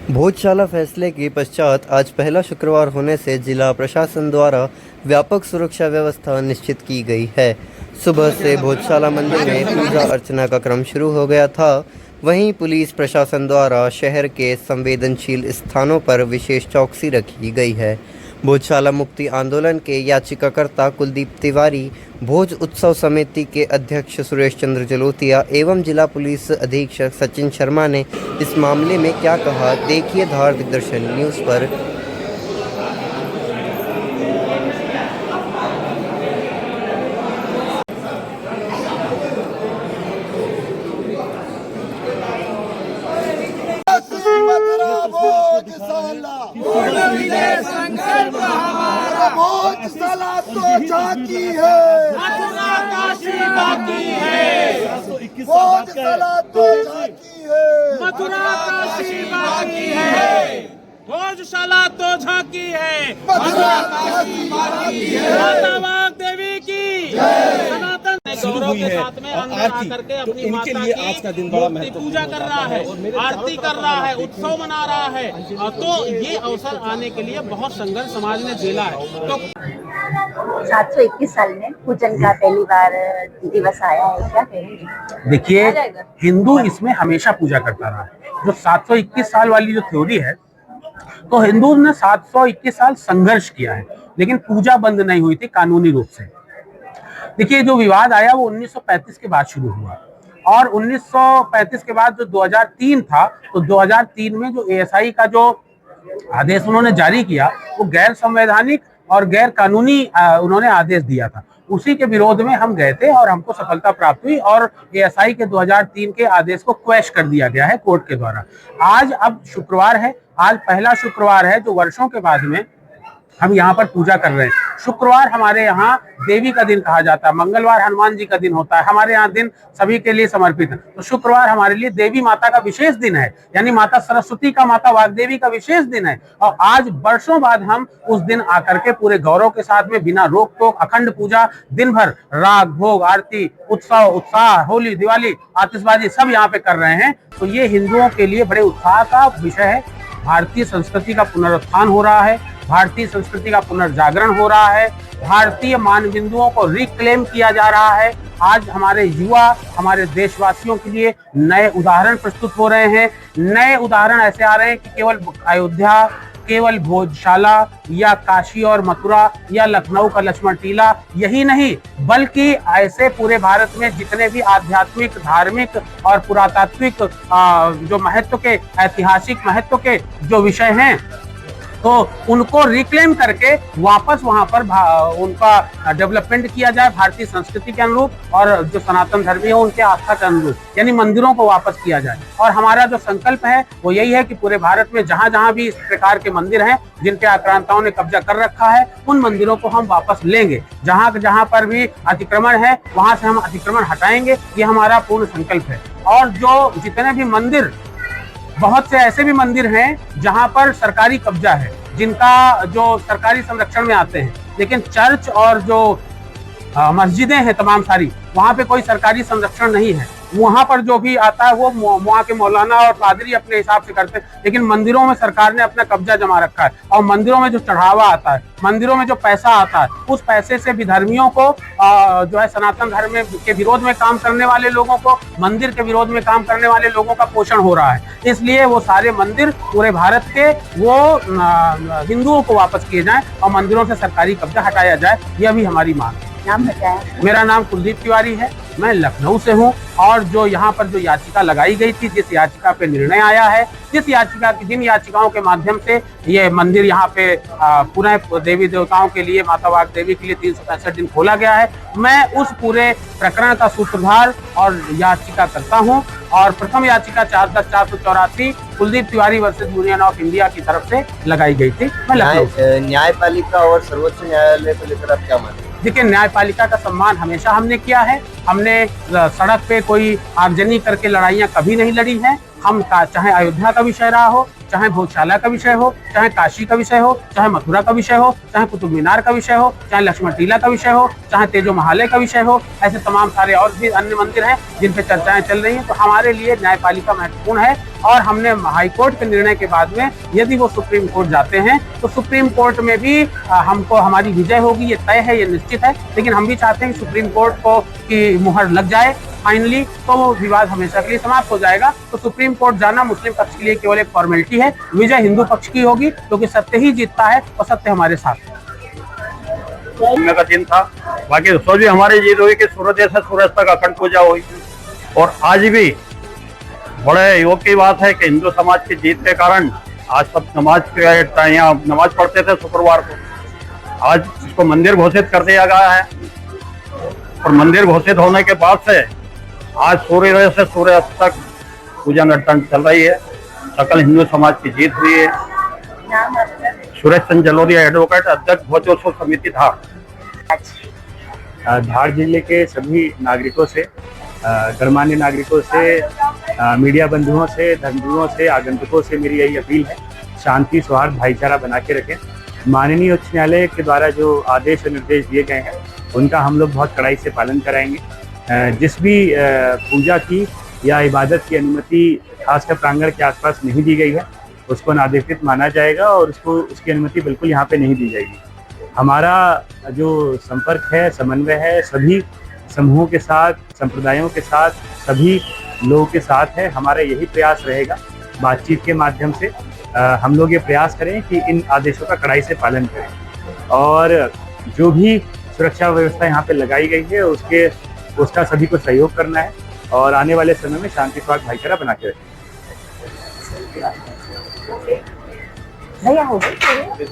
भोजशाला फैसले के पश्चात आज पहला शुक्रवार होने से जिला प्रशासन द्वारा व्यापक सुरक्षा व्यवस्था निश्चित की गई है। सुबह से भोजशाला मंदिर में पूजा अर्चना का क्रम शुरू हो गया था। वहीं पुलिस प्रशासन द्वारा शहर के संवेदनशील स्थानों पर विशेष चौकसी रखी गई है। भोजशाला मुक्ति आंदोलन के याचिकाकर्ता कुलदीप तिवारी, भोज उत्सव समिति के अध्यक्ष सुरेश चंद्र जलोतिया एवं जिला पुलिस अधीक्षक सचिन शर्मा ने इस मामले में क्या कहा, देखिए धार दिग्दर्शन न्यूज़ पर। भोजशाला तो झांकी है, मथुरा काशी बाकी है। भोजशाला तो झांकी है, मथुरा काशी बाकी है। भोजशाला तो झांकी है, मथुरा काशी बाकी है। माता वाग्देवी की सनातन गौरव के साथ में अंदर आकर के अपनी माता की मूर्ति पूजा कर रहा है, आरती कर रहा है, उत्सव मना रहा है। तो ये अवसर आने के लिए बहुत संघर्ष समाज ने झेला है। तो 721 साल में पूजन का पहली बार दिवस आया है, क्या कहेंगे? देखिए, हिंदू इसमें हमेशा पूजा करता रहा है। जो 721 साल वाली जो थ्योरी है, तो हिंदू ने 721 साल संघर्ष किया है, लेकिन पूजा बंद नहीं हुई थी कानूनी रूप से। देखिए, जो विवाद आया वो 1935 के बाद शुरू हुआ, और 1935 के बाद जो 2003 था, तो 2003 में जो एएसआई का जो आदेश उन्होंने जारी किया वो गैर संवैधानिक और गैर कानूनी उन्होंने आदेश दिया था। उसी के विरोध में हम गए थे और हमको सफलता प्राप्त हुई, और एएसआई के 2003 के आदेश को क्वैश कर दिया गया है कोर्ट के द्वारा। आज अब शुक्रवार है, आज पहला शुक्रवार है जो वर्षों के बाद में हम यहाँ पर पूजा कर रहे हैं। शुक्रवार हमारे यहाँ देवी का दिन कहा जाता है, मंगलवार हनुमान जी का दिन होता है, हमारे यहाँ दिन सभी के लिए समर्पित है। तो शुक्रवार हमारे लिए देवी माता का विशेष दिन है, यानी माता सरस्वती का, माता वाग्देवी का विशेष दिन है। और आज वर्षों बाद हम उस दिन आकर के पूरे गौरव के साथ में बिना रोक टोक अखंड पूजा, दिन भर राग भोग आरती, उत्सव उत्साह, होली दिवाली आतिशबाजी सब यहाँ पे कर रहे हैं। तो ये हिंदुओं के लिए बड़े उत्साह का विषय है। भारतीय संस्कृति का पुनरुत्थान हो रहा है, भारतीय संस्कृति का पुनर्जागरण हो रहा है, भारतीय मानबिंदुओं को रिक्लेम किया जा रहा है। आज हमारे युवा, हमारे देशवासियों के लिए नए उदाहरण प्रस्तुत हो रहे हैं। नए उदाहरण ऐसे आ रहे हैं कि केवल अयोध्या, केवल भोजशाला या काशी और मथुरा या लखनऊ का लक्ष्मण टीला यही नहीं, बल्कि ऐसे पूरे भारत में जितने भी आध्यात्मिक, धार्मिक और पुरातात्विक जो महत्व के, ऐतिहासिक महत्व के जो विषय हैं, तो उनको रिक्लेम करके वापस वहां पर उनका डेवलपमेंट किया जाए भारतीय संस्कृति के अनुरूप, और जो सनातन धर्मी है उनके आस्था के अनुरूप, यानी मंदिरों को वापस किया जाए। और हमारा जो संकल्प है वो यही है कि पूरे भारत में जहां जहां भी इस प्रकार के मंदिर हैं जिन पे आक्रांताओं ने कब्जा कर रखा है, उन मंदिरों को हम वापस लेंगे। जहां जहां पर भी अतिक्रमण है वहां से हम अतिक्रमण हटाएंगे, ये हमारा पूर्ण संकल्प है। और जो जितने भी मंदिर, बहुत से ऐसे भी मंदिर हैं जहां पर सरकारी कब्जा है, जिनका जो सरकारी संरक्षण में आते हैं, लेकिन चर्च और जो मस्जिदें हैं तमाम सारी, वहां पे कोई सरकारी संरक्षण नहीं है। वहां पर जो भी आता है वो वहां के मौलाना और पादरी अपने हिसाब से करते हैं, लेकिन मंदिरों में सरकार ने अपना कब्जा जमा रखा है। और मंदिरों में जो चढ़ावा आता है, मंदिरों में जो पैसा आता है, उस पैसे से विधर्मियों को, जो है सनातन धर्म के विरोध में काम करने वाले लोगों को, मंदिर के विरोध में काम करने वाले लोगों का पोषण हो रहा है। इसलिए वो सारे मंदिर पूरे भारत के वो हिंदुओं को वापस किए जाएं और मंदिरों से सरकारी कब्जा हटाया जाए, यह भी हमारी मांग है। नाम बताया? मेरा नाम कुलदीप तिवारी है, मैं लखनऊ से हूँ। और जो यहाँ पर जो याचिका लगाई गई थी, जिस याचिका पे निर्णय आया है, जिन याचिकाओं के माध्यम से ये मंदिर यहाँ पे पुनः देवी देवताओं के लिए, माता वाग्देवी के लिए 365 दिन खोला गया है, मैं उस पूरे प्रकरण का सूत्रधार और याचिका करता हूँ। और प्रथम याचिका 410/484 Kuldeep Tiwari versus union of India की तरफ से लगाई गई थी। मैं लखनऊ। न्यायपालिका और सर्वोच्च न्यायालय को लेकर आप क्या मानते हैं? देखिए, न्यायपालिका का सम्मान हमेशा हमने किया है। हमने सड़क पे कोई आगजनी करके लड़ाइयाँ कभी नहीं लड़ी हैं। हम चाहे अयोध्या का विषय रहा हो, चाहे भोजशाला का विषय हो, चाहे काशी का विषय हो, चाहे मथुरा का विषय हो, चाहे कुतुब मीनार का विषय हो, चाहे लक्ष्मण टीला का विषय हो, चाहे तेजो महालय का विषय हो, ऐसे तमाम सारे और भी अन्य मंदिर हैं जिन पे चर्चाएं चल रही हैं। तो हमारे लिए न्यायपालिका महत्वपूर्ण है और हमने हाईकोर्ट के निर्णय के बाद में यदि वो सुप्रीम कोर्ट जाते हैं तो सुप्रीम कोर्ट में भी हमको हमारी विजय होगी, ये तय है, ये निश्चित है। लेकिन हम भी चाहते हैं कि सुप्रीम कोर्ट को की मुहर लग जाए फाइनली, तो वो विवाद हमेशा के लिए समाप्त हो जाएगा। तो सुप्रीम कोर्ट जाना मुस्लिम पक्ष के लिए केवल एक फॉर्मेलिटी है, विजय हिंदू पक्ष की होगी क्योंकि सत्य ही जीतता है और सत्य हमारे साथ है। का दिन था, बाकी सोच भी हमारी जीत हुई कि सूर्योदय से सूरज तक अखंड पूजा हुई। और आज भी बड़े योग की बात है कि हिंदू समाज की जीत के कारण आज सब यहाँ नमाज पढ़ते थे शुक्रवार को, आज इसको मंदिर घोषित कर दिया गया है। और मंदिर घोषित होने के बाद से आज सूर्योदय से सूर्यास्त तक पूजा अर्चना चल रही है। सकल हिंदू समाज की जीत हुई है। नाम आपका? सुरेश चंद जलोरिया, एडवोकेट, अध्यक्ष भोजोत्सव समिति धार। धार जिले के सभी नागरिकों से, गणमान्य नागरिकों से, मीडिया बंधुओं से, धर्मगुरुओं से, आगंतुकों से मेरी यही अपील है, शांति सौहार्द भाईचारा बना के रखें। माननीय उच्च न्यायालय के द्वारा जो आदेश और निर्देश दिए गए हैं उनका हम लोग बहुत कड़ाई से पालन कराएंगे। जिस भी पूजा की या इबादत की अनुमति खासकर प्रांगण के आसपास नहीं दी गई है उसको अनाधिकृत माना जाएगा और उसकी अनुमति बिल्कुल यहाँ पे नहीं दी जाएगी। हमारा जो संपर्क है, समन्वय है सभी समूहों के साथ, संप्रदायों के साथ, सभी लोगों के साथ है। हमारा यही प्रयास रहेगा, बातचीत के माध्यम से हम लोग ये प्रयास करें कि इन आदेशों का कड़ाई से पालन करें और जो भी सुरक्षा व्यवस्था यहाँ पे लगाई गई है उसका सभी को सहयोग करना है और आने वाले समय में शांति सौहार्द भाईचारा बना के रखें। भैया हो गई?